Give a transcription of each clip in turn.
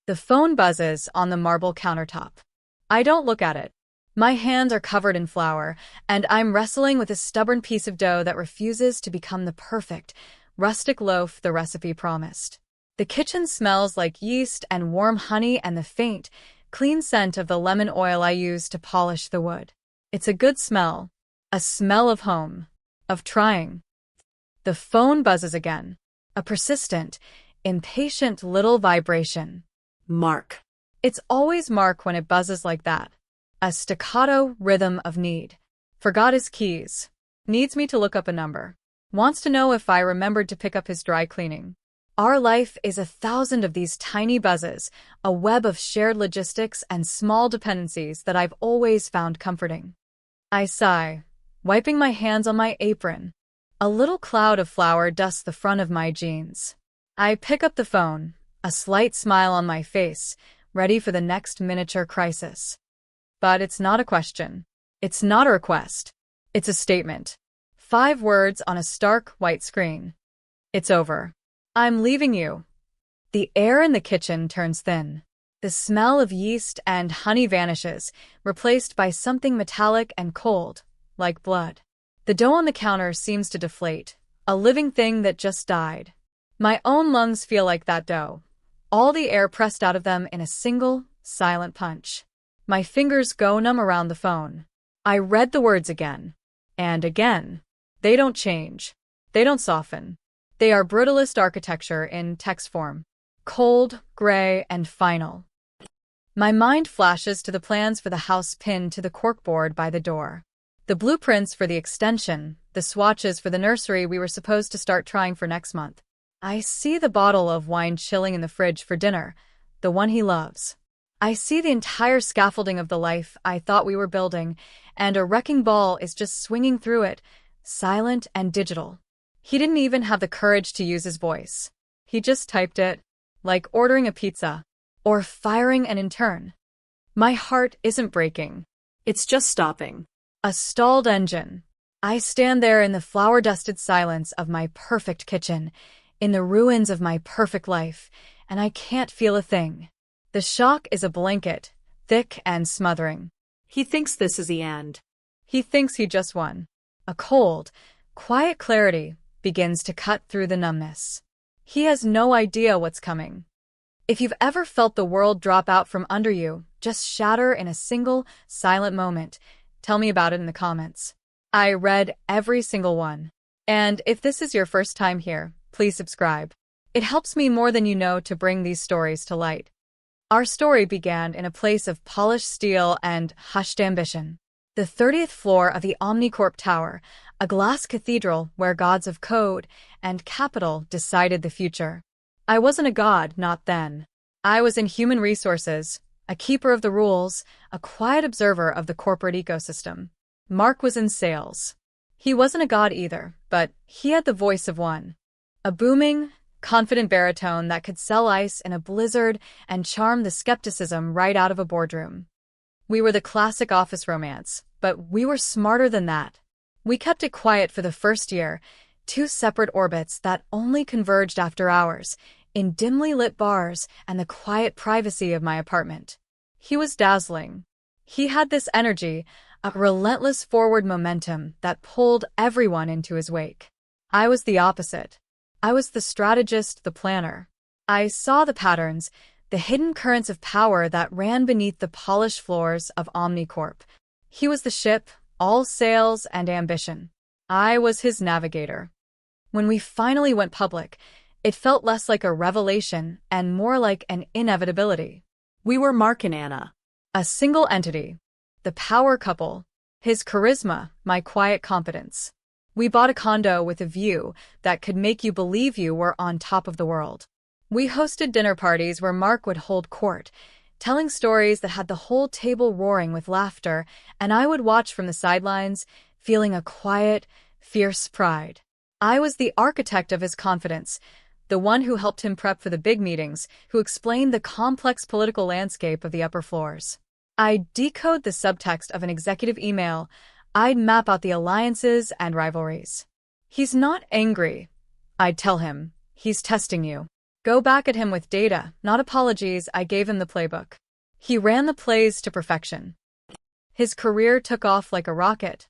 The phone buzzes on the marble countertop. I don't look at it. My hands are covered in flour, and I'm wrestling with a stubborn piece of dough that refuses to become the perfect, rustic loaf the recipe promised. The kitchen smells like yeast and warm honey and the faint, clean scent of the lemon oil I use to polish the wood. It's a good smell. A smell of home. Of trying. The phone buzzes again. A persistent, impatient little vibration. Mark. It's always Mark when it buzzes like that. A staccato rhythm of need. Forgot his keys. Needs me to look up a number. Wants to know if I remembered to pick up his dry cleaning. Our life is 1,000 of these tiny buzzes, a web of shared logistics and small dependencies that I've always found comforting. I sigh, wiping my hands on my apron. A little cloud of flour dusts the front of my jeans. I pick up the phone, a slight smile on my face, ready for the next miniature crisis. But it's not a question. It's not a request. It's a statement. 5 words on a stark white screen. It's over. I'm leaving you. The air in the kitchen turns thin. The smell of yeast and honey vanishes, replaced by something metallic and cold, like blood. The dough on the counter seems to deflate, a living thing that just died. My own lungs feel like that dough, all the air pressed out of them in a single, silent punch. My fingers go numb around the phone. I read the words again. And again. They don't change. They don't soften. They are brutalist architecture in text form. Cold, gray, and final. My mind flashes to the plans for the house pinned to the corkboard by the door. The blueprints for the extension, the swatches for the nursery we were supposed to start trying for next month. I see the bottle of wine chilling in the fridge for dinner, the one he loves. I see the entire scaffolding of the life I thought we were building, and a wrecking ball is just swinging through it, silent and digital. He didn't even have the courage to use his voice. He just typed it, like ordering a pizza, or firing an intern. My heart isn't breaking. It's just stopping. A stalled engine. I stand there in the flour-dusted silence of my perfect kitchen, in the ruins of my perfect life, and I can't feel a thing. The shock is a blanket, thick and smothering. He thinks this is the end. He thinks he just won. A cold, quiet clarity begins to cut through the numbness. He has no idea what's coming. If you've ever felt the world drop out from under you, just shatter in a single, silent moment, tell me about it in the comments. I read every single one. And if this is your first time here, please subscribe. It helps me more than you know to bring these stories to light. Our story began in a place of polished steel and hushed ambition. The 30th floor of the Omnicorp Tower, a glass cathedral where gods of code and capital decided the future. I wasn't a god, not then. I was in human resources, a keeper of the rules, a quiet observer of the corporate ecosystem. Mark was in sales. He wasn't a god either, but he had the voice of one. A booming, confident baritone that could sell ice in a blizzard and charm the skepticism right out of a boardroom. We were the classic office romance, but we were smarter than that. We kept it quiet for the first year, 2 separate orbits that only converged after hours, in dimly lit bars and the quiet privacy of my apartment. He was dazzling. He had this energy, a relentless forward momentum that pulled everyone into his wake. I was the opposite. I was the strategist, the planner. I saw the patterns, the hidden currents of power that ran beneath the polished floors of Omnicorp. He was the ship, all sails and ambition. I was his navigator. When we finally went public, it felt less like a revelation and more like an inevitability. We were Mark and Anna. A single entity. The power couple. His charisma, my quiet competence. We bought a condo with a view that could make you believe you were on top of the world. We hosted dinner parties where Mark would hold court, telling stories that had the whole table roaring with laughter, and I would watch from the sidelines, feeling a quiet, fierce pride. I was the architect of his confidence, the one who helped him prep for the big meetings, who explained the complex political landscape of the upper floors. I'd decode the subtext of an executive email. I'd map out the alliances and rivalries. He's not angry, I'd tell him. He's testing you. Go back at him with data, not apologies. I gave him the playbook. He ran the plays to perfection. His career took off like a rocket.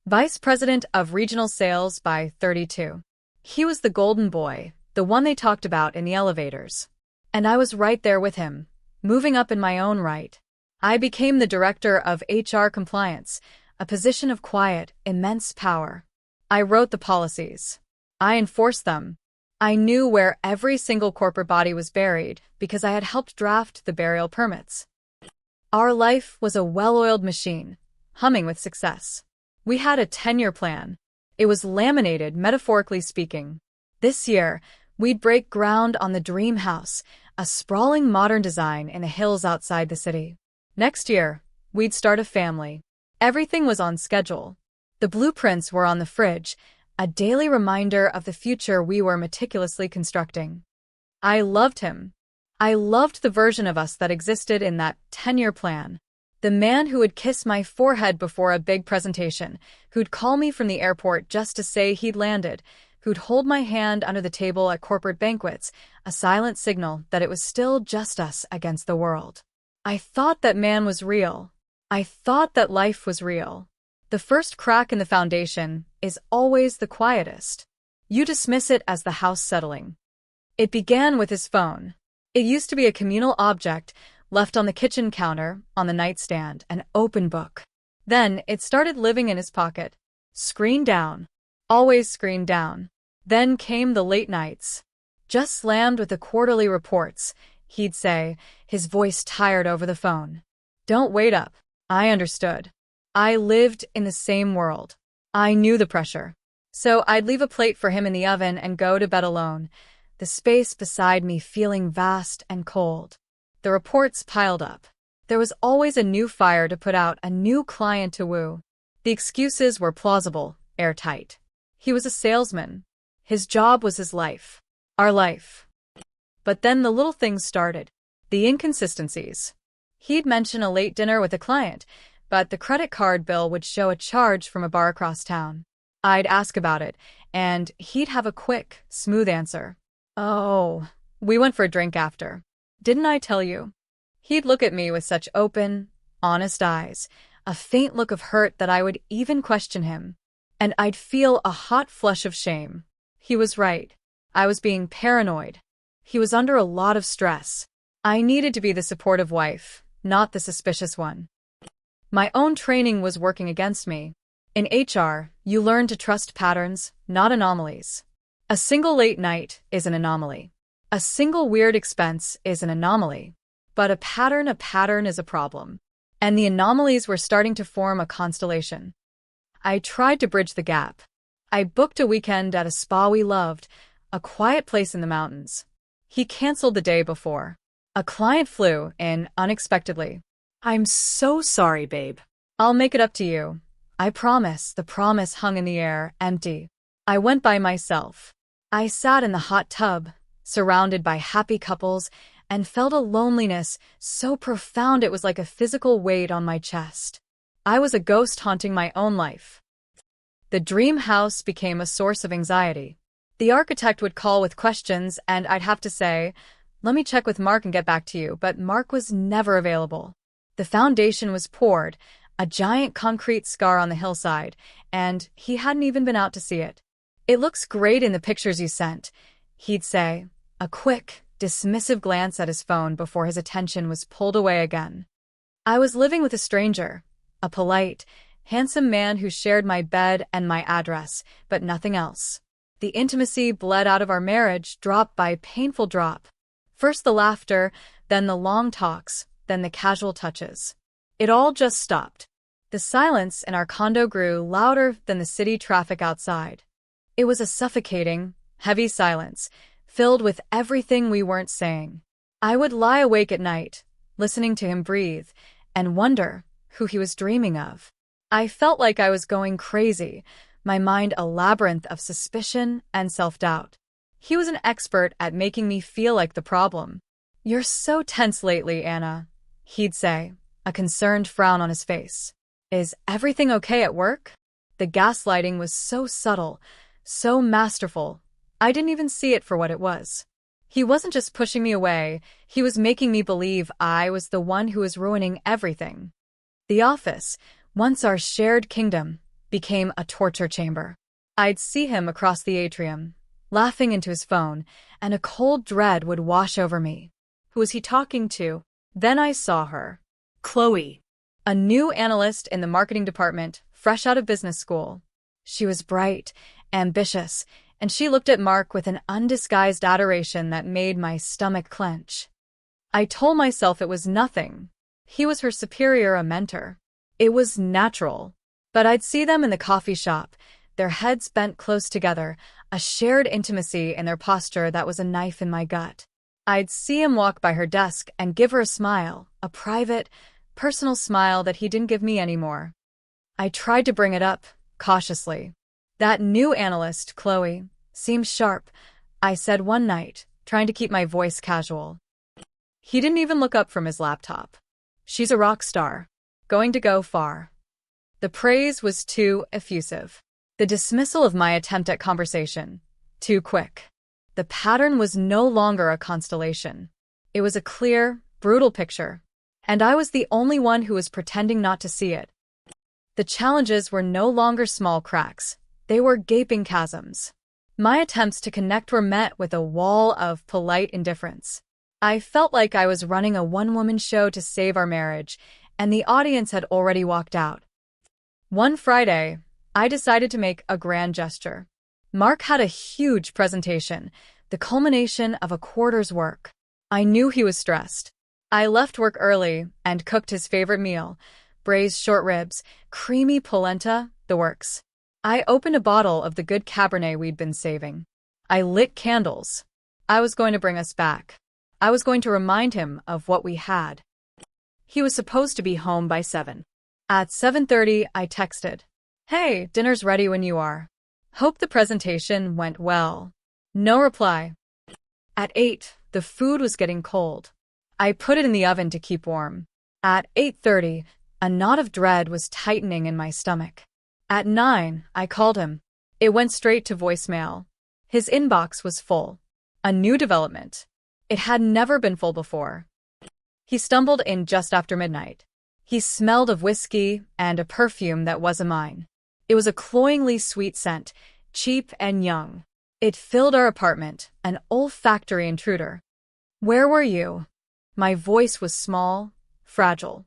Vice President of Regional Sales by 32. He was the golden boy, the one they talked about in the elevators. And I was right there with him, moving up in my own right. I became the Director of HR Compliance, a position of quiet, immense power. I wrote the policies. I enforced them. I knew where every single corporate body was buried because I had helped draft the burial permits. Our life was a well-oiled machine, humming with success. We had a 10-year plan. It was laminated, metaphorically speaking. This year, we'd break ground on the dream house, a sprawling modern design in the hills outside the city. Next year, we'd start a family. Everything was on schedule. The blueprints were on the fridge, a daily reminder of the future we were meticulously constructing. I loved him. I loved the version of us that existed in that 10-year plan. The man who would kiss my forehead before a big presentation, who'd call me from the airport just to say he'd landed, who'd hold my hand under the table at corporate banquets, a silent signal that it was still just us against the world. I thought that man was real. I thought that life was real. The first crack in the foundation is always the quietest. You dismiss it as the house settling. It began with his phone. It used to be a communal object, left on the kitchen counter, on the nightstand, an open book. Then it started living in his pocket. Screen down. Always screen down. Then came the late nights. Just slammed with the quarterly reports, he'd say, his voice tired over the phone. Don't wait up. I understood. I lived in the same world. I knew the pressure. So I'd leave a plate for him in the oven and go to bed alone, the space beside me feeling vast and cold. The reports piled up. There was always a new fire to put out, a new client to woo. The excuses were plausible, airtight. He was a salesman. His job was his life. Our life. But then the little things started. The inconsistencies. He'd mention a late dinner with a client, but the credit card bill would show a charge from a bar across town. I'd ask about it, and he'd have a quick, smooth answer. Oh, we went for a drink after. Didn't I tell you? He'd look at me with such open, honest eyes, a faint look of hurt that I would even question him. And I'd feel a hot flush of shame. He was right. I was being paranoid. He was under a lot of stress. I needed to be the supportive wife, not the suspicious one. My own training was working against me. In HR, you learn to trust patterns, not anomalies. A single late night is an anomaly. A single weird expense is an anomaly. But a pattern is a problem. And the anomalies were starting to form a constellation. I tried to bridge the gap. I booked a weekend at a spa we loved, a quiet place in the mountains. He canceled the day before. A client flew in unexpectedly. I'm so sorry, babe. I'll make it up to you. I promise. The promise hung in the air, empty. I went by myself. I sat in the hot tub, surrounded by happy couples, and felt a loneliness so profound it was like a physical weight on my chest. I was a ghost haunting my own life. The dream house became a source of anxiety. The architect would call with questions, and I'd have to say, "Let me check with Mark and get back to you," but Mark was never available. The foundation was poured, a giant concrete scar on the hillside, and he hadn't even been out to see it. "It looks great in the pictures you sent," he'd say, a quick, dismissive glance at his phone before his attention was pulled away again. I was living with a stranger, a polite, handsome man who shared my bed and my address, but nothing else. The intimacy bled out of our marriage, drop by painful drop. First the laughter, then the long talks, then the casual touches. It all just stopped. The silence in our condo grew louder than the city traffic outside. It was a suffocating, heavy silence, filled with everything we weren't saying. I would lie awake at night, listening to him breathe, and wonder who he was dreaming of. I felt like I was going crazy, my mind a labyrinth of suspicion and self-doubt. He was an expert at making me feel like the problem. "You're so tense lately, Anna," he'd say, a concerned frown on his face. "Is everything okay at work?" The gaslighting was so subtle, so masterful, I didn't even see it for what it was. He wasn't just pushing me away, he was making me believe I was the one who was ruining everything. The office, once our shared kingdom, became a torture chamber. I'd see him across the atrium, laughing into his phone, and a cold dread would wash over me. Who was he talking to? Then I saw her. Chloe. A new analyst in the marketing department, fresh out of business school. She was bright, ambitious, and she looked at Mark with an undisguised adoration that made my stomach clench. I told myself it was nothing. He was her superior, a mentor. It was natural. But I'd see them in the coffee shop, their heads bent close together, a shared intimacy in their posture that was a knife in my gut. I'd see him walk by her desk and give her a smile, a private, personal smile that he didn't give me anymore. I tried to bring it up, cautiously. That new analyst, Chloe, seemed sharp, I said one night, trying to keep my voice casual. He didn't even look up from his laptop. She's a rock star, going to go far. The praise was too effusive. The dismissal of my attempt at conversation, too quick. The pattern was no longer a constellation. It was a clear, brutal picture, and I was the only one who was pretending not to see it. The challenges were no longer small cracks. They were gaping chasms. My attempts to connect were met with a wall of polite indifference. I felt like I was running a one-woman show to save our marriage, and the audience had already walked out. One Friday, I decided to make a grand gesture. Mark had a huge presentation, the culmination of a quarter's work. I knew he was stressed. I left work early and cooked his favorite meal, braised short ribs, creamy polenta, the works. I opened a bottle of the good Cabernet we'd been saving. I lit candles. I was going to bring us back. I was going to remind him of what we had. He was supposed to be home by 7. At 7:30, I texted, "Hey, dinner's ready when you are. Hope the presentation went well." No reply. At 8, the food was getting cold. I put it in the oven to keep warm. At 8:30, a knot of dread was tightening in my stomach. At 9, I called him. It went straight to voicemail. His inbox was full. A new development. It had never been full before. He stumbled in just after midnight. He smelled of whiskey and a perfume that wasn't mine. It was a cloyingly sweet scent, cheap and young. It filled our apartment, an olfactory intruder. "Where were you?" My voice was small, fragile.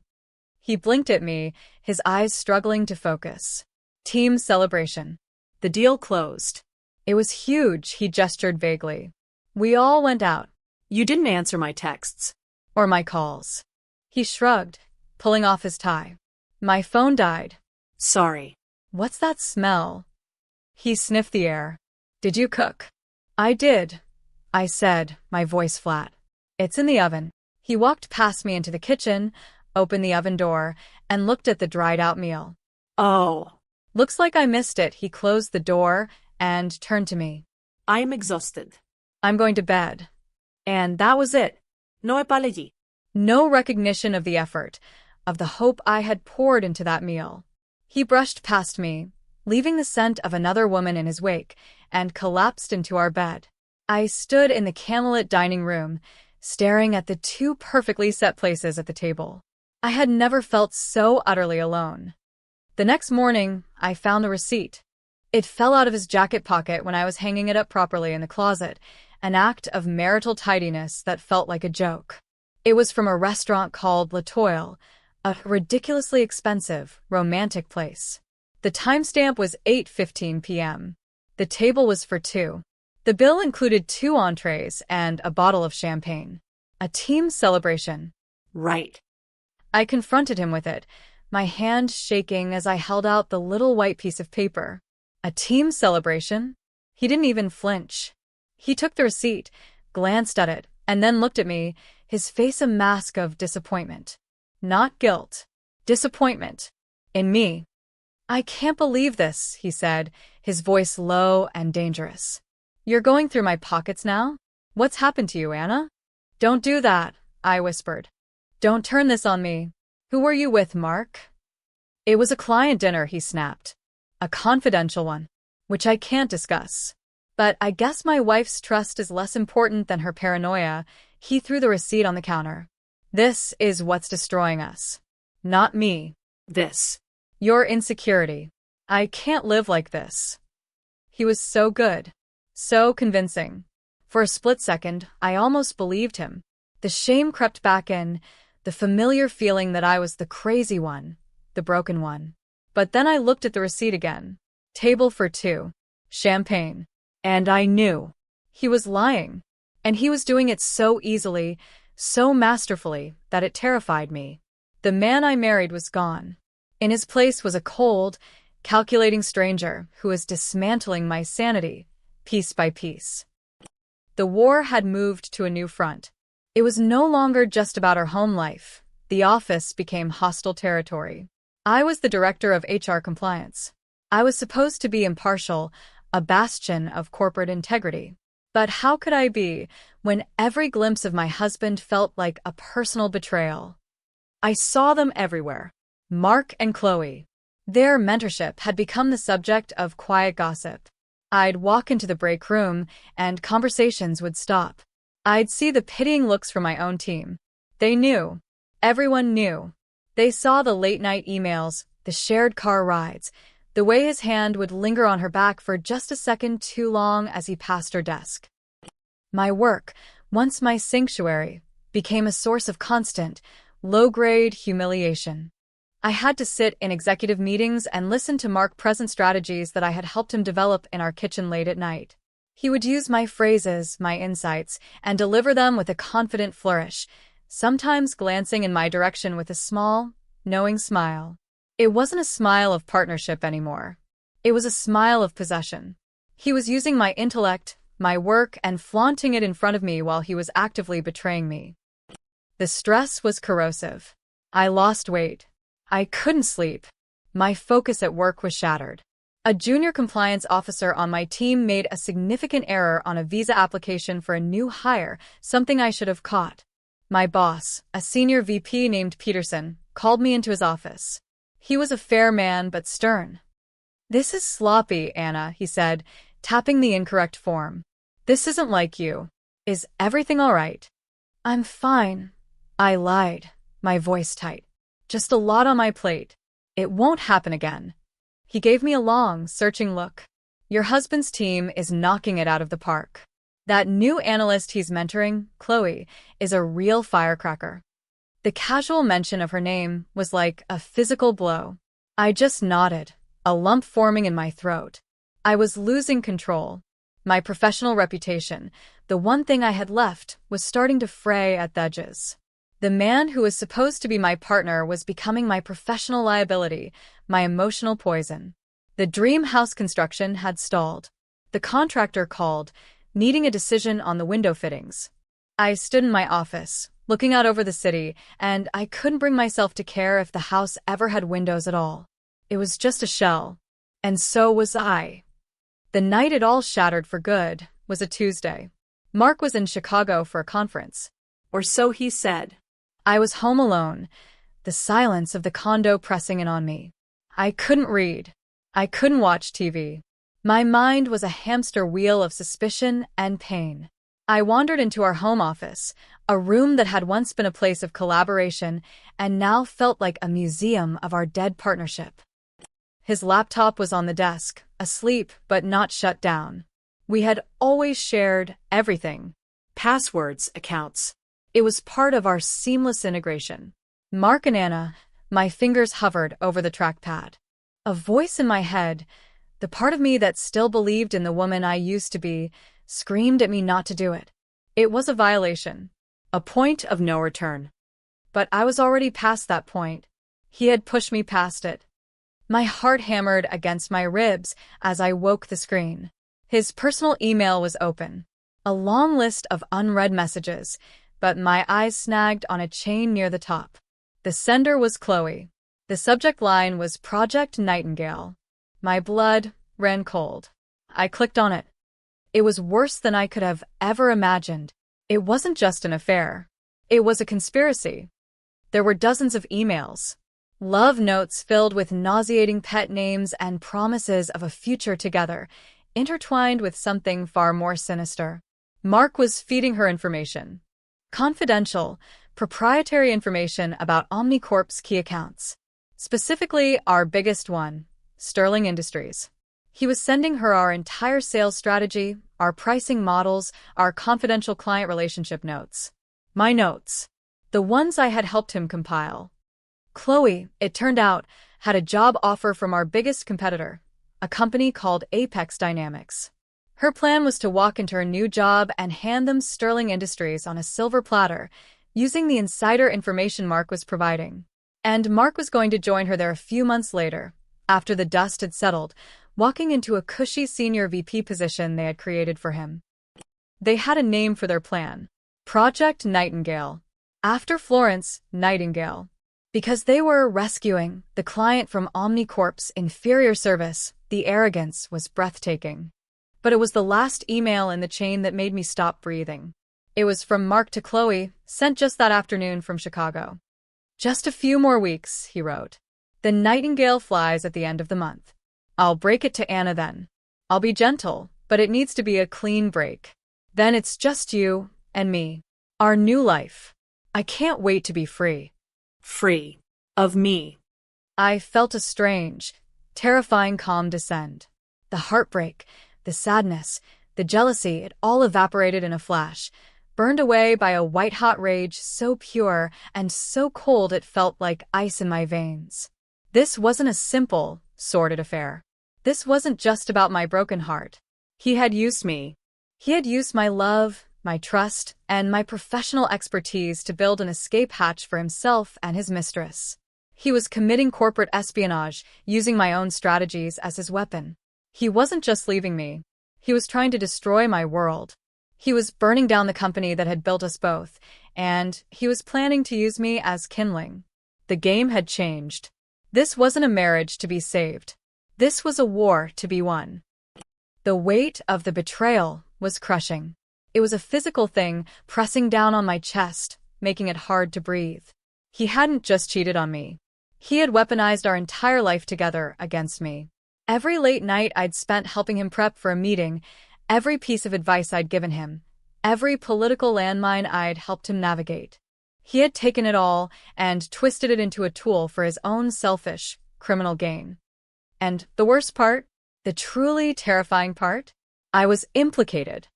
He blinked at me, his eyes struggling to focus. Team celebration. The deal closed. It was huge, he gestured vaguely. We all went out. You didn't answer my texts. Or my calls. He shrugged, pulling off his tie. My phone died. Sorry. What's that smell? He sniffed the air. Did you cook? I did, I said, my voice flat. It's in the oven. He walked past me into the kitchen, opened the oven door, and looked at the dried-out meal. Oh. Looks like I missed it. He closed the door and turned to me. I'm exhausted. I'm going to bed. And that was it. No apology. No recognition of the effort, of the hope I had poured into that meal. He brushed past me, leaving the scent of another woman in his wake, and collapsed into our bed. I stood in the candlelit dining room, staring at the two perfectly set places at the table. I had never felt so utterly alone. The next morning, I found a receipt. It fell out of his jacket pocket when I was hanging it up properly in the closet, an act of marital tidiness that felt like a joke. It was from a restaurant called La Toile, a ridiculously expensive, romantic place. The timestamp was 8:15 p.m. The table was for 2. The bill included 2 entrees and a bottle of champagne. A team celebration. Right. I confronted him with it, my hand shaking as I held out the little white piece of paper. A team celebration? He didn't even flinch. He took the receipt, glanced at it, and then looked at me, his face a mask of disappointment. Not guilt. Disappointment. In me. I can't believe this, he said, his voice low and dangerous. You're going through my pockets now? What's happened to you, Anna? Don't do that, I whispered. Don't turn this on me. Who were you with, Mark? It was a client dinner, he snapped. A confidential one, which I can't discuss. But I guess my wife's trust is less important than her paranoia. He threw the receipt on the counter. This is what's destroying us. Not me. This. Your insecurity. I can't live like this. He was so good. So convincing. For a split second, I almost believed him. The shame crept back in, the familiar feeling that I was the crazy one, the broken one. But then I looked at the receipt again. Table for two. Champagne. And I knew. He was lying. And he was doing it so easily, so masterfully, that it terrified me. The man I married was gone. In his place was a cold, calculating stranger who was dismantling my sanity, piece by piece. The war had moved to a new front. It was no longer just about our home life. The office became hostile territory. I was the director of HR compliance. I was supposed to be impartial, a bastion of corporate integrity. But how could I be when every glimpse of my husband felt like a personal betrayal? I saw them everywhere. Mark and Chloe. Their mentorship had become the subject of quiet gossip. I'd walk into the break room, and conversations would stop. I'd see the pitying looks from my own team. They knew. Everyone knew. They saw the late-night emails, the shared car rides, the way his hand would linger on her back for just a second too long as he passed her desk. My work, once my sanctuary, became a source of constant, low-grade humiliation. I had to sit in executive meetings and listen to Mark present strategies that I had helped him develop in our kitchen late at night. He would use my phrases, my insights, and deliver them with a confident flourish, sometimes glancing in my direction with a small, knowing smile. It wasn't a smile of partnership anymore. It was a smile of possession. He was using my intellect, my work, and flaunting it in front of me while he was actively betraying me. The stress was corrosive. I lost weight. I couldn't sleep. My focus at work was shattered. A junior compliance officer on my team made a significant error on a visa application for a new hire, something I should have caught. My boss, a senior VP named Peterson, called me into his office. He was a fair man but stern. "This is sloppy, Anna," he said, tapping the incorrect form. "This isn't like you. Is everything all right?" "I'm fine." I lied, my voice tight. "Just a lot on my plate. It won't happen again." He gave me a long, searching look. "Your husband's team is knocking it out of the park. That new analyst he's mentoring, Chloe, is a real firecracker." The casual mention of her name was like a physical blow. I just nodded, a lump forming in my throat. I was losing control. My professional reputation, the one thing I had left, was starting to fray at the edges. The man who was supposed to be my partner was becoming my professional liability, my emotional poison. The dream house construction had stalled. The contractor called, needing a decision on the window fittings. I stood in my office, looking out over the city, and I couldn't bring myself to care if the house ever had windows at all. It was just a shell. And so was I. The night it all shattered for good was a Tuesday. Mark was in Chicago for a conference. Or so he said. I was home alone, the silence of the condo pressing in on me. I couldn't read. I couldn't watch TV. My mind was a hamster wheel of suspicion and pain. I wandered into our home office, a room that had once been a place of collaboration and now felt like a museum of our dead partnership. His laptop was on the desk, asleep but not shut down. We had always shared everything. Passwords, accounts. It was part of our seamless integration. Mark and Anna, my fingers hovered over the trackpad. A voice in my head, the part of me that still believed in the woman I used to be, screamed at me not to do it. It was a violation. A point of no return. But I was already past that point. He had pushed me past it. My heart hammered against my ribs as I woke the screen. His personal email was open. A long list of unread messages, but my eyes snagged on a chain near the top. The sender was Chloe. The subject line was Project Nightingale. My blood ran cold. I clicked on it. It was worse than I could have ever imagined. It wasn't just an affair. It was a conspiracy. There were dozens of emails. Love notes filled with nauseating pet names and promises of a future together, intertwined with something far more sinister. Mark was feeding her information. Confidential, proprietary information about Omnicorp's key accounts. Specifically, our biggest one, Sterling Industries. He was sending her our entire sales strategy, our pricing models, our confidential client relationship notes. My notes. The ones I had helped him compile. Chloe, it turned out, had a job offer from our biggest competitor, a company called Apex Dynamics. Her plan was to walk into her new job and hand them Sterling Industries on a silver platter, using the insider information Mark was providing. And Mark was going to join her there a few months later, after the dust had settled, walking into a cushy senior VP position they had created for him. They had a name for their plan. Project Nightingale. After Florence, Nightingale. Because they were rescuing the client from Omnicorp's inferior service, the arrogance was breathtaking. But it was the last email in the chain that made me stop breathing. It was from Mark to Chloe, sent just that afternoon from Chicago. Just a few more weeks, he wrote. The Nightingale flies at the end of the month. I'll break it to Anna then. I'll be gentle, but it needs to be a clean break. Then it's just you and me. Our new life. I can't wait to be free. Free. Of me. I felt a strange, terrifying calm descend. The heartbreak, the sadness, the jealousy, it all evaporated in a flash, burned away by a white-hot rage so pure and so cold it felt like ice in my veins. This wasn't a simple, sordid affair. This wasn't just about my broken heart. He had used me. He had used my love, my trust, and my professional expertise to build an escape hatch for himself and his mistress. He was committing corporate espionage, using my own strategies as his weapon. He wasn't just leaving me. He was trying to destroy my world. He was burning down the company that had built us both, and he was planning to use me as kindling. The game had changed. This wasn't a marriage to be saved. This was a war to be won. The weight of the betrayal was crushing. It was a physical thing, pressing down on my chest, making it hard to breathe. He hadn't just cheated on me. He had weaponized our entire life together against me. Every late night I'd spent helping him prep for a meeting, every piece of advice I'd given him, every political landmine I'd helped him navigate. He had taken it all and twisted it into a tool for his own selfish, criminal gain. And the worst part? The truly terrifying part? I was implicated.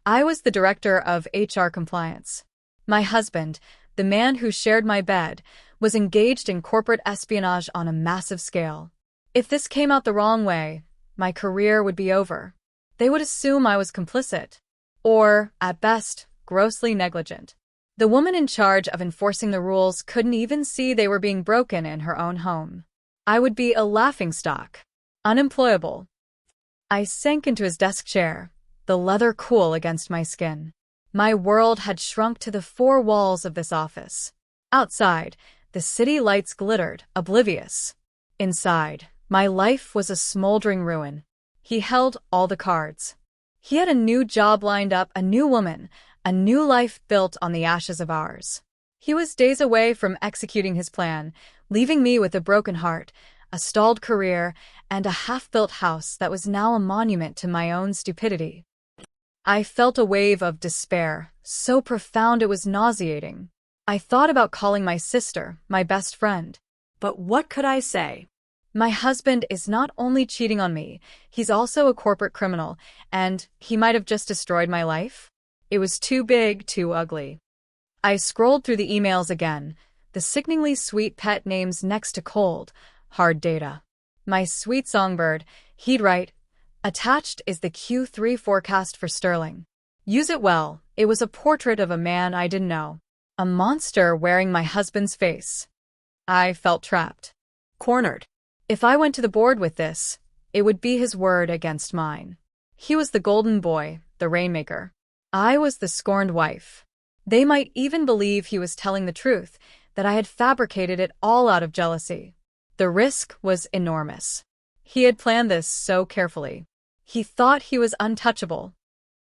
I was the director of HR compliance. My husband, the man who shared my bed, was engaged in corporate espionage on a massive scale. If this came out the wrong way, my career would be over. They would assume I was complicit. Or, at best, grossly negligent. The woman in charge of enforcing the rules couldn't even see they were being broken in her own home. I would be a laughingstock. Unemployable. I sank into his desk chair, the leather cool against my skin. My world had shrunk to the four walls of this office. Outside, the city lights glittered, oblivious. Inside, my life was a smoldering ruin. He held all the cards. He had a new job lined up, a new woman, a new life built on the ashes of ours. He was days away from executing his plan, leaving me with a broken heart, a stalled career, and a half-built house that was now a monument to my own stupidity. I felt a wave of despair, so profound it was nauseating. I thought about calling my sister, my best friend. But what could I say? My husband is not only cheating on me, he's also a corporate criminal, and he might have just destroyed my life. It was too big, too ugly. I scrolled through the emails again, the sickeningly sweet pet names next to cold, hard data. My sweet songbird, he'd write, attached is the Q3 forecast for Sterling. Use it well. It was a portrait of a man I didn't know. A monster wearing my husband's face. I felt trapped. Cornered. If I went to the board with this, it would be his word against mine. He was the golden boy, the rainmaker. I was the scorned wife. They might even believe he was telling the truth, that I had fabricated it all out of jealousy. The risk was enormous. He had planned this so carefully. He thought he was untouchable.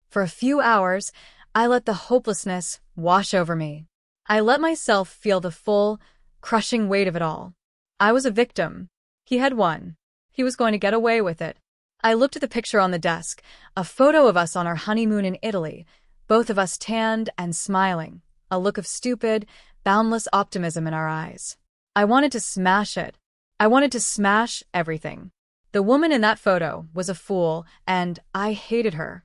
For a few hours, I let the hopelessness wash over me. I let myself feel the full, crushing weight of it all. I was a victim. He had won. He was going to get away with it. I looked at the picture on the desk, a photo of us on our honeymoon in Italy, both of us tanned and smiling, a look of stupid, boundless optimism in our eyes. I wanted to smash it. I wanted to smash everything. The woman in that photo was a fool, and I hated her.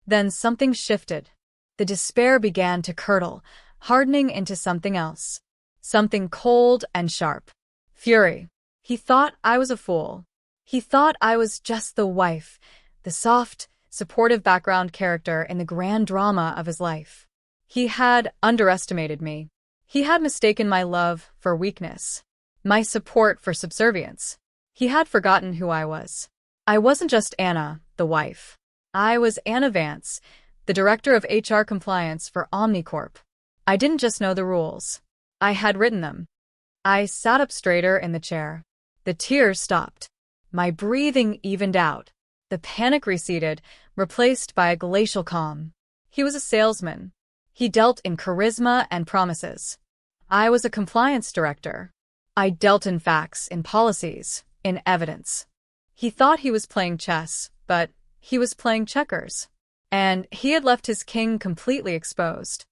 Then something shifted. The despair began to curdle, hardening into something else. Something cold and sharp. Fury. He thought I was a fool. He thought I was just the wife, the soft, supportive background character in the grand drama of his life. He had underestimated me. He had mistaken my love for weakness, my support for subservience. He had forgotten who I was. I wasn't just Anna, the wife. I was Anna Vance, the director of HR compliance for Omnicorp. I didn't just know the rules. I had written them. I sat up straighter in the chair. The tears stopped. My breathing evened out. The panic receded, replaced by a glacial calm. He was a salesman. He dealt in charisma and promises. I was a compliance director. I dealt in facts, in policies, in evidence. He thought he was playing chess, but he was playing checkers. And he had left his king completely exposed.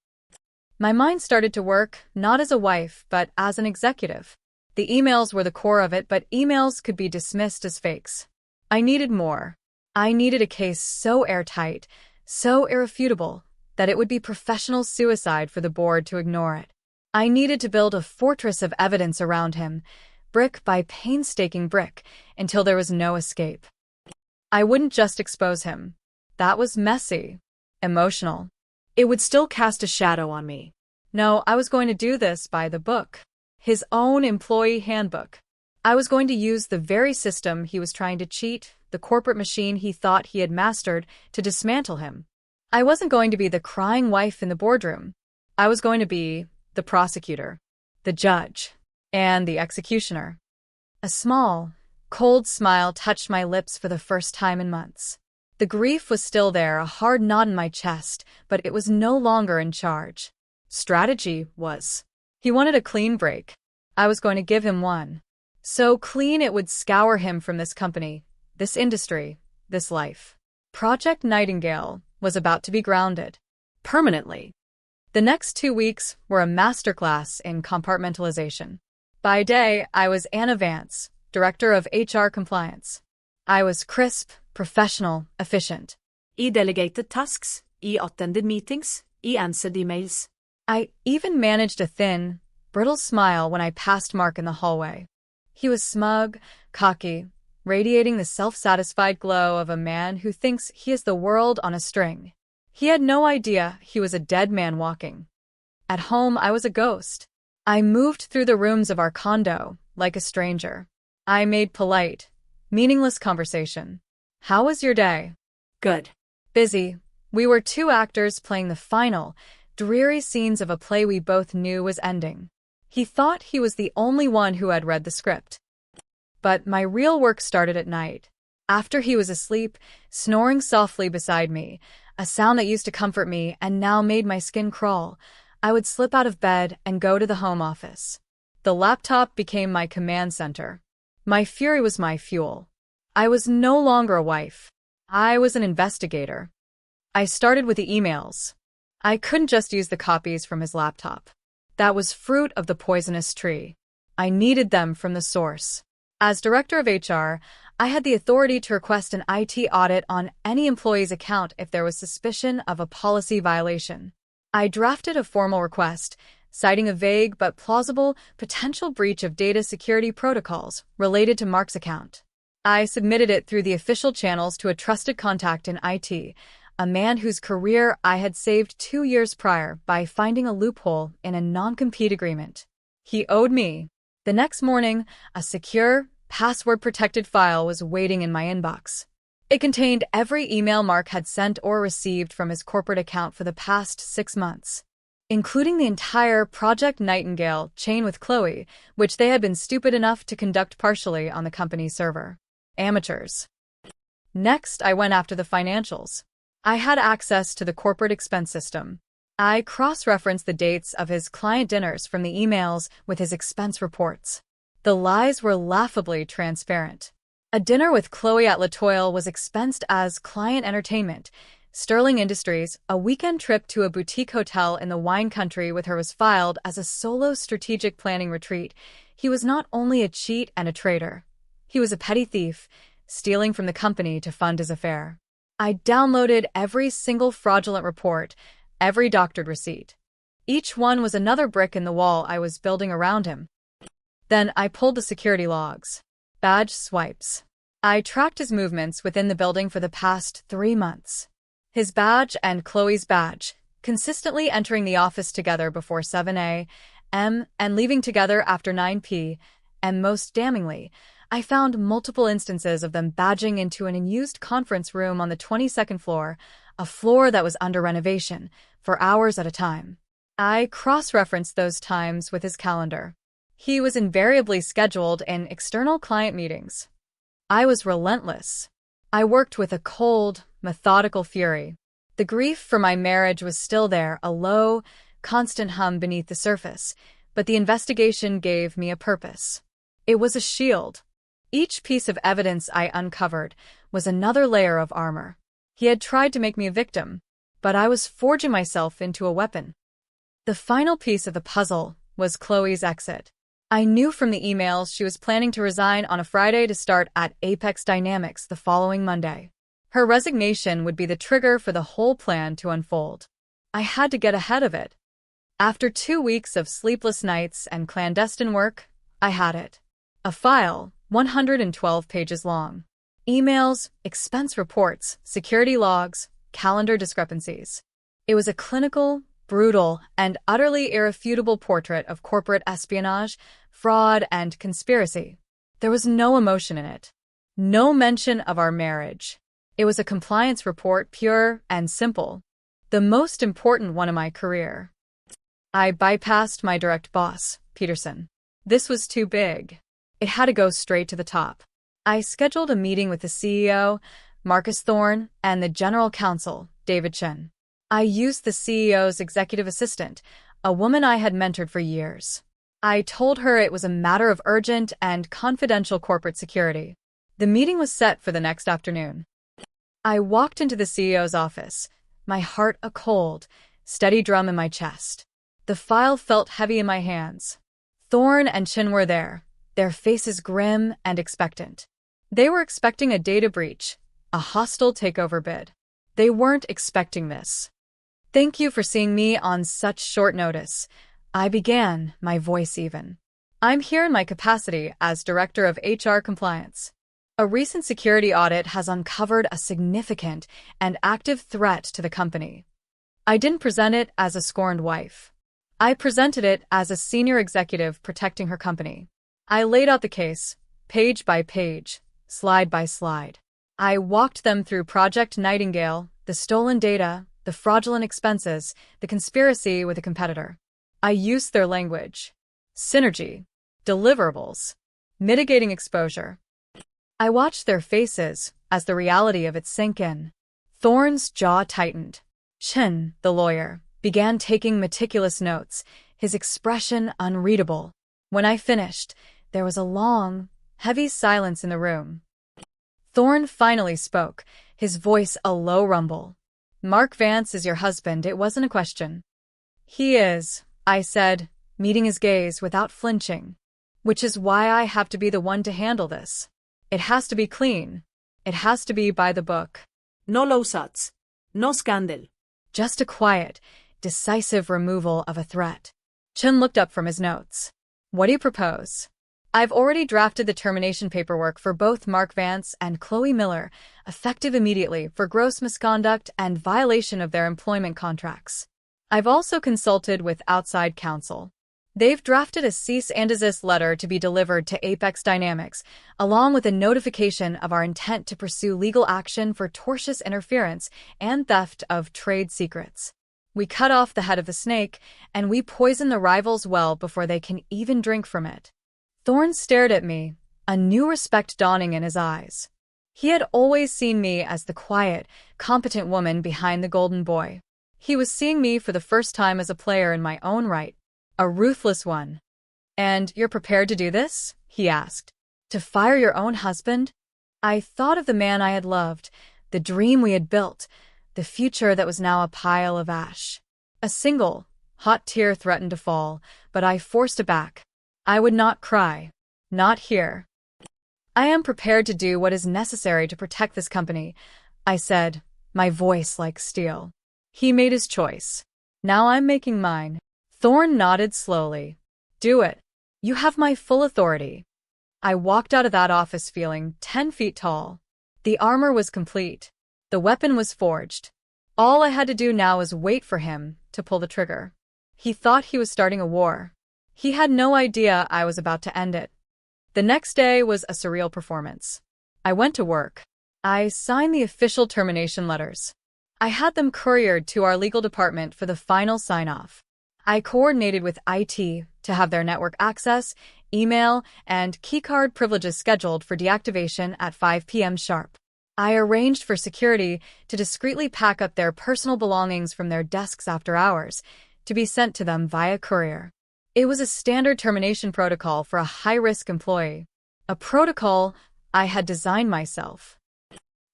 My mind started to work, not as a wife, but as an executive. The emails were the core of it, but emails could be dismissed as fakes. I needed more. I needed a case so airtight, so irrefutable, that it would be professional suicide for the board to ignore it. I needed to build a fortress of evidence around him, brick by painstaking brick, until there was no escape. I wouldn't just expose him. That was messy, emotional. It would still cast a shadow on me. No, I was going to do this by the book. His own employee handbook. I was going to use the very system he was trying to cheat, the corporate machine he thought he had mastered, to dismantle him. I wasn't going to be the crying wife in the boardroom. I was going to be the prosecutor, the judge, and the executioner. A small, cold smile touched my lips for the first time in months. The grief was still there, a hard knot in my chest, but it was no longer in charge. Strategy was. He wanted a clean break. I was going to give him one. So clean it would scour him from this company, this industry, this life. Project Nightingale was about to be grounded. Permanently. The next 2 weeks were a masterclass in compartmentalization. By day, I was Anna Vance, director of HR compliance. I was crisp, professional, efficient. I delegated tasks, I attended meetings, I answered emails. I even managed a thin, brittle smile when I passed Mark in the hallway. He was smug, cocky, radiating the self-satisfied glow of a man who thinks he is the world on a string. He had no idea he was a dead man walking. At home, I was a ghost. I moved through the rooms of our condo like a stranger. I made polite, meaningless conversation. How was your day? Good. Busy. We were 2 actors playing the final, dreary scenes of a play we both knew was ending. He thought he was the only one who had read the script. But my real work started at night. After he was asleep, snoring softly beside me, a sound that used to comfort me and now made my skin crawl, I would slip out of bed and go to the home office. The laptop became my command center. My fury was my fuel. I was no longer a wife. I was an investigator. I started with the emails. I couldn't just use the copies from his laptop. That was fruit of the poisonous tree. I needed them from the source. As director of HR, I had the authority to request an IT audit on any employee's account if there was suspicion of a policy violation. I drafted a formal request, citing a vague but plausible potential breach of data security protocols related to Mark's account. I submitted it through the official channels to a trusted contact in IT, a man whose career I had saved 2 years prior by finding a loophole in a non-compete agreement. He owed me. The next morning, a secure, password-protected file was waiting in my inbox. It contained every email Mark had sent or received from his corporate account for the past 6 months, including the entire Project Nightingale chain with Chloe, which they had been stupid enough to conduct partially on the company's server. Amateurs. Next, I went after the financials. I had access to the corporate expense system. I cross-referenced the dates of his client dinners from the emails with his expense reports. The lies were laughably transparent. A dinner with Chloe at Latoile was expensed as client entertainment. Sterling Industries, a weekend trip to a boutique hotel in the wine country with her was filed as a solo strategic planning retreat. He was not only a cheat and a traitor. He was a petty thief, stealing from the company to fund his affair. I downloaded every single fraudulent report, every doctored receipt. Each one was another brick in the wall I was building around him. Then I pulled the security logs. Badge swipes. I tracked his movements within the building for the past 3 months. His badge and Chloe's badge, consistently entering the office together before 7 a.m. and leaving together after 9 p.m. Most damningly, I found multiple instances of them badging into an unused conference room on the 22nd floor, a floor that was under renovation, for hours at a time. I cross-referenced those times with his calendar. He was invariably scheduled in external client meetings. I was relentless. I worked with a cold, methodical fury. The grief for my marriage was still there, a low, constant hum beneath the surface, but the investigation gave me a purpose. It was a shield. Each piece of evidence I uncovered was another layer of armor. He had tried to make me a victim, but I was forging myself into a weapon. The final piece of the puzzle was Chloe's exit. I knew from the emails she was planning to resign on a Friday to start at Apex Dynamics the following Monday. Her resignation would be the trigger for the whole plan to unfold. I had to get ahead of it. After 2 weeks of sleepless nights and clandestine work, I had it. A file, 112 pages long. Emails, expense reports, security logs, calendar discrepancies. It was a clinical, brutal, and utterly irrefutable portrait of corporate espionage, fraud, and conspiracy. There was no emotion in it. No mention of our marriage. It was a compliance report, pure and simple. The most important one of my career. I bypassed my direct boss, Peterson. This was too big. It had to go straight to the top. I scheduled a meeting with the CEO, Marcus Thorne, and the General Counsel, David Chen. I used the CEO's executive assistant, a woman I had mentored for years. I told her it was a matter of urgent and confidential corporate security. The meeting was set for the next afternoon. I walked into the CEO's office, my heart a cold, steady drum in my chest. The file felt heavy in my hands. Thorne and Chen were there, their faces grim and expectant. They were expecting a data breach, a hostile takeover bid. They weren't expecting this. "Thank you for seeing me on such short notice," I began, my voice even. "I'm here in my capacity as Director of HR Compliance. A recent security audit has uncovered a significant and active threat to the company. I didn't present it as a scorned wife. I presented it as a senior executive protecting her company. I laid out the case, page by page, slide by slide. I walked them through Project Nightingale, the stolen data, the fraudulent expenses, the conspiracy with a competitor. I used their language. Synergy. Deliverables. Mitigating exposure. I watched their faces as the reality of it sank in. Thorne's jaw tightened. Chen, the lawyer, began taking meticulous notes, his expression unreadable. When I finished, there was a long, heavy silence in the room. Thorne finally spoke, his voice a low rumble. "Mark Vance is your husband, it wasn't a question." "He is," I said, meeting his gaze without flinching. "Which is why I have to be the one to handle this. It has to be clean. It has to be by the book. No lawsuits. No scandal. Just a quiet, decisive removal of a threat." Chen looked up from his notes. "What do you propose?" "I've already drafted the termination paperwork for both Mark Vance and Chloe Miller, effective immediately for gross misconduct and violation of their employment contracts. I've also consulted with outside counsel. They've drafted a cease and desist letter to be delivered to Apex Dynamics, along with a notification of our intent to pursue legal action for tortious interference and theft of trade secrets. We cut off the head of the snake, and we poison the rival's well before they can even drink from it." Thorne stared at me, a new respect dawning in his eyes. He had always seen me as the quiet, competent woman behind the golden boy. He was seeing me for the first time as a player in my own right, a ruthless one. "And you're prepared to do this?" he asked. "To fire your own husband?" I thought of the man I had loved, the dream we had built, the future that was now a pile of ash. A single, hot tear threatened to fall, but I forced it back. I would not cry. Not here. I am prepared to do what is necessary to protect this company, I said, my voice like steel. He made his choice. Now I'm making mine. Thorne nodded slowly. Do it. You have my full authority. I walked out of that office feeling 10 feet tall. The armor was complete. The weapon was forged. All I had to do now was wait for him to pull the trigger. He thought he was starting a war. He had no idea I was about to end it. The next day was a surreal performance. I went to work. I signed the official termination letters. I had them couriered to our legal department for the final sign-off. I coordinated with IT to have their network access, email, and keycard privileges scheduled for deactivation at 5 p.m. sharp. I arranged for security to discreetly pack up their personal belongings from their desks after hours to be sent to them via courier. It was a standard termination protocol for a high-risk employee, a protocol I had designed myself.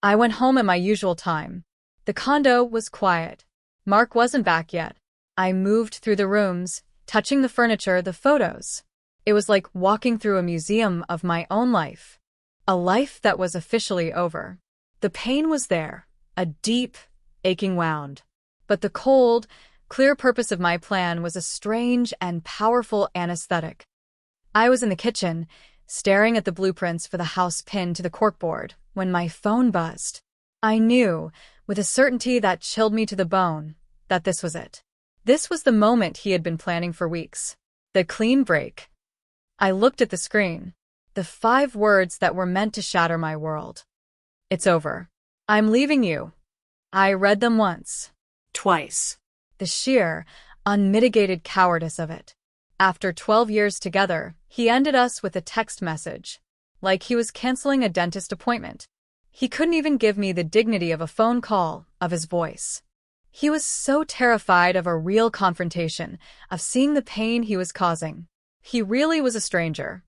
I went home at my usual time. The condo was quiet. Mark wasn't back yet. I moved through the rooms, touching the furniture, the photos. It was like walking through a museum of my own life. A life that was officially over. The pain was there, a deep, aching wound. But the cold, clear purpose of my plan was a strange and powerful anesthetic. I was in the kitchen, staring at the blueprints for the house pinned to the corkboard, when my phone buzzed. I knew, with a certainty that chilled me to the bone, that this was it. This was the moment he had been planning for weeks. The clean break. I looked at the screen. The 5 words that were meant to shatter my world. It's over. I'm leaving you. I read them once. Twice. The sheer, unmitigated cowardice of it. After 12 years together, he ended us with a text message. Like he was canceling a dentist appointment. He couldn't even give me the dignity of a phone call, of his voice. He was so terrified of a real confrontation, of seeing the pain he was causing. He really was a stranger.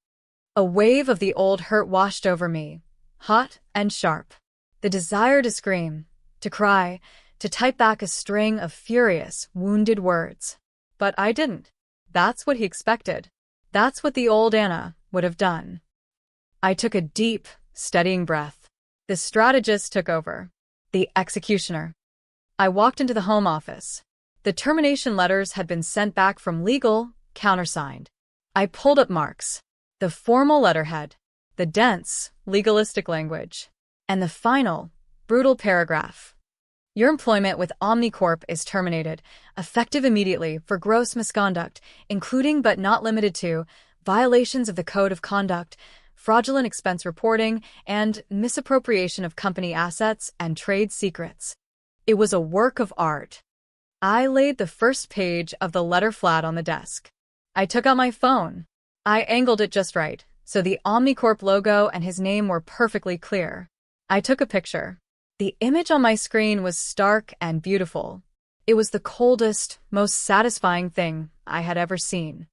A wave of the old hurt washed over me, hot and sharp. The desire to scream, to cry, to type back a string of furious, wounded words. But I didn't. That's what he expected. That's what the old Anna would have done. I took a deep, steadying breath. The strategist took over. The executioner. I walked into the home office. The termination letters had been sent back from legal, countersigned. I pulled up Mark's. The formal letterhead. The dense, legalistic language. And the final, brutal paragraph. Your employment with Omnicorp is terminated, effective immediately for gross misconduct, including but not limited to violations of the Code of Conduct, fraudulent expense reporting, and misappropriation of company assets and trade secrets. It was a work of art. I laid the first page of the letter flat on the desk. I took out my phone. I angled it just right, so the Omnicorp logo and his name were perfectly clear. I took a picture. The image on my screen was stark and beautiful. It was the coldest, most satisfying thing I had ever seen.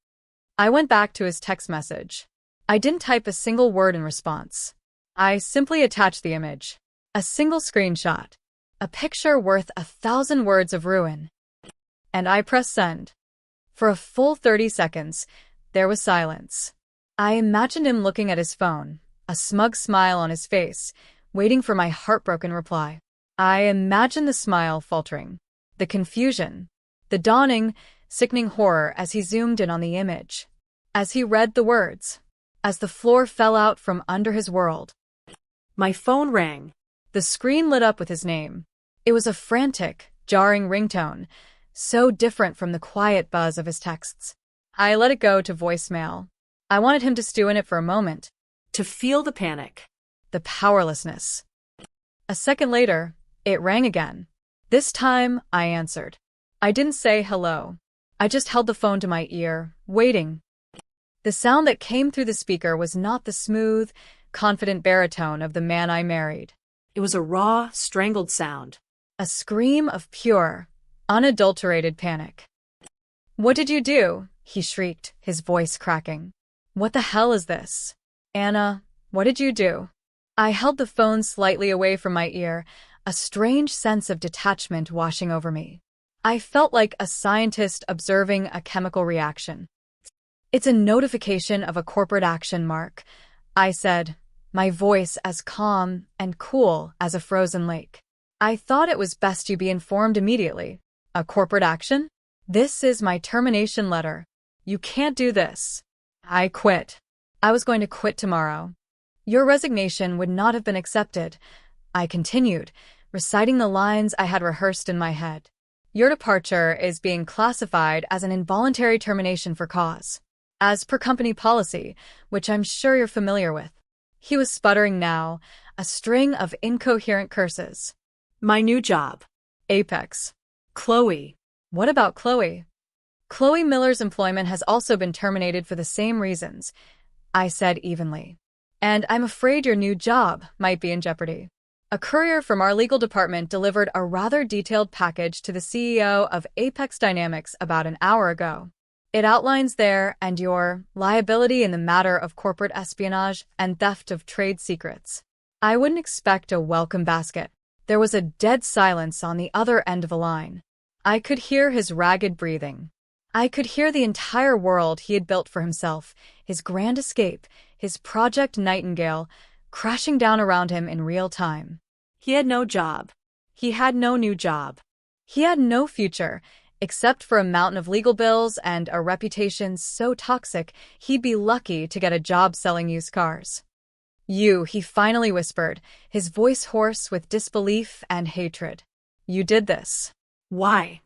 I went back to his text message. I didn't type a single word in response. I simply attached the image. A single screenshot. A picture worth 1,000 words of ruin. And I pressed send. For a full 30 seconds, there was silence. I imagined him looking at his phone, a smug smile on his face, waiting for my heartbroken reply. I imagined the smile faltering, the confusion, the dawning, sickening horror as he zoomed in on the image, as he read the words, as the floor fell out from under his world. My phone rang. The screen lit up with his name. It was a frantic, jarring ringtone, so different from the quiet buzz of his texts. I let it go to voicemail. I wanted him to stew in it for a moment. To feel the panic. The powerlessness. A second later, it rang again. This time, I answered. I didn't say hello. I just held the phone to my ear, waiting. The sound that came through the speaker was not the smooth, confident baritone of the man I married. It was a raw, strangled sound. A scream of pure, unadulterated panic. What did you do? He shrieked, his voice cracking. What the hell is this? Anna, what did you do? I held the phone slightly away from my ear, a strange sense of detachment washing over me. I felt like a scientist observing a chemical reaction. It's a notification of a corporate action, Mark, I said, my voice as calm and cool as a frozen lake. I thought it was best you be informed immediately. A corporate action? This is my termination letter. You can't do this. I quit. I was going to quit tomorrow. Your resignation would not have been accepted, I continued, reciting the lines I had rehearsed in my head. Your departure is being classified as an involuntary termination for cause, as per company policy, which I'm sure you're familiar with. He was sputtering now, a string of incoherent curses. My new job. Apex. Chloe. What about Chloe? Chloe Miller's employment has also been terminated for the same reasons, I said evenly. And I'm afraid your new job might be in jeopardy. A courier from our legal department delivered a rather detailed package to the CEO of Apex Dynamics about an hour ago. It outlines their and your liability in the matter of corporate espionage and theft of trade secrets. I wouldn't expect a welcome basket. There was a dead silence on the other end of the line. I could hear his ragged breathing. I could hear the entire world he had built for himself, his grand escape, his Project Nightingale, crashing down around him in real time. He had no job. He had no new job. He had no future, except for a mountain of legal bills and a reputation so toxic he'd be lucky to get a job selling used cars. You, he finally whispered, his voice hoarse with disbelief and hatred. You did this. Why?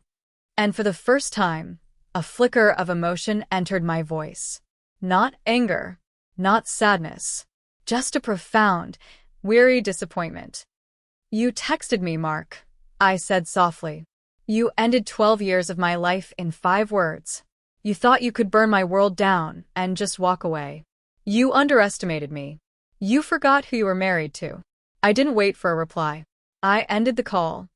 And for the first time, a flicker of emotion entered my voice. Not anger, not sadness, just a profound, weary disappointment. You texted me, Mark, I said softly. You ended 12 years of my life in 5 words. You thought you could burn my world down and just walk away. You underestimated me. You forgot who you were married to. I didn't wait for a reply. I ended the call.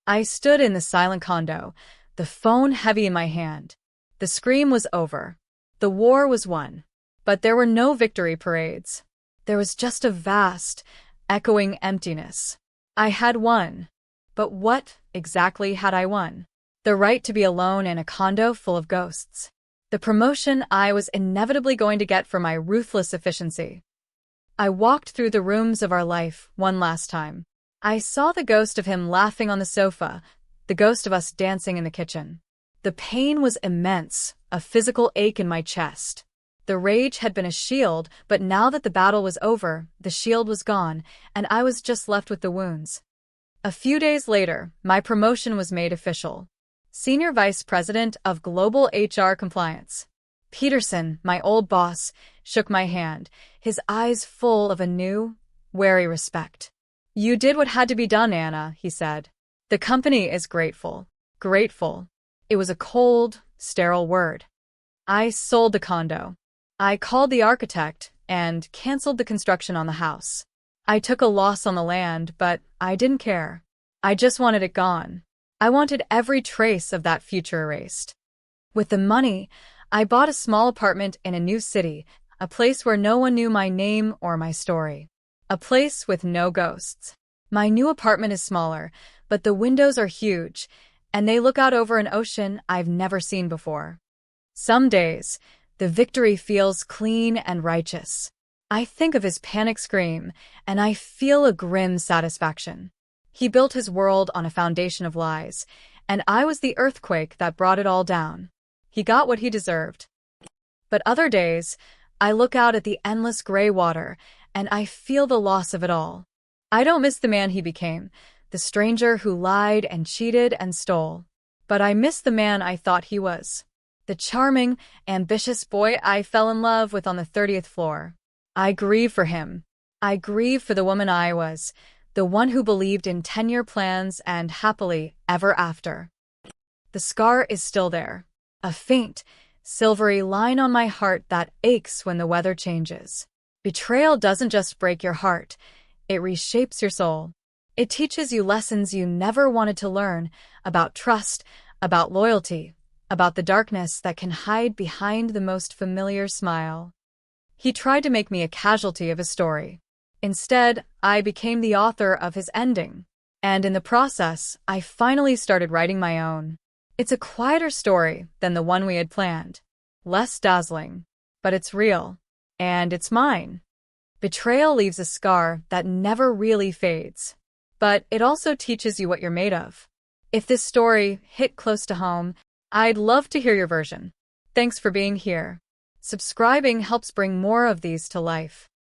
I stood in the silent condo, the phone heavy in my hand. The scream was over. The war was won. But there were no victory parades. There was just a vast, echoing emptiness. I had won. But what exactly had I won? The right to be alone in a condo full of ghosts. The promotion I was inevitably going to get for my ruthless efficiency. I walked through the rooms of our life one last time. I saw the ghost of him laughing on the sofa, the ghost of us dancing in the kitchen. The pain was immense, a physical ache in my chest. The rage had been a shield, but now that the battle was over, the shield was gone, and I was just left with the wounds. A few days later, my promotion was made official. Senior Vice President of Global HR Compliance. Peterson, my old boss, shook my hand, his eyes full of a new, wary respect. You did what had to be done, Anna, he said. The company is grateful. Grateful. It was a cold, sterile word. I sold the condo. I called the architect and canceled the construction on the house. I took a loss on the land, but I didn't care. I just wanted it gone. I wanted every trace of that future erased. With the money, I bought a small apartment in a new city, a place where no one knew my name or my story. A place with no ghosts. My new apartment is smaller, but the windows are huge, and they look out over an ocean I've never seen before. Some days, the victory feels clean and righteous. I think of his panic scream, and I feel a grim satisfaction. He built his world on a foundation of lies, and I was the earthquake that brought it all down. He got what he deserved. But other days, I look out at the endless gray water, and I feel the loss of it all. I don't miss the man he became, the stranger who lied and cheated and stole. But I miss the man I thought he was. The charming, ambitious boy I fell in love with on the 30th floor. I grieve for him. I grieve for the woman I was, the one who believed in 10-year plans and happily ever after. The scar is still there, a faint, silvery line on my heart that aches when the weather changes. Betrayal doesn't just break your heart, it reshapes your soul. It teaches you lessons you never wanted to learn about trust, about loyalty, about the darkness that can hide behind the most familiar smile. He tried to make me a casualty of his story. Instead, I became the author of his ending. And in the process, I finally started writing my own. It's a quieter story than the one we had planned. Less dazzling, but it's real. And it's mine. Betrayal leaves a scar that never really fades. But it also teaches you what you're made of. If this story hit close to home, I'd love to hear your version. Thanks for being here. Subscribing helps bring more of these to life.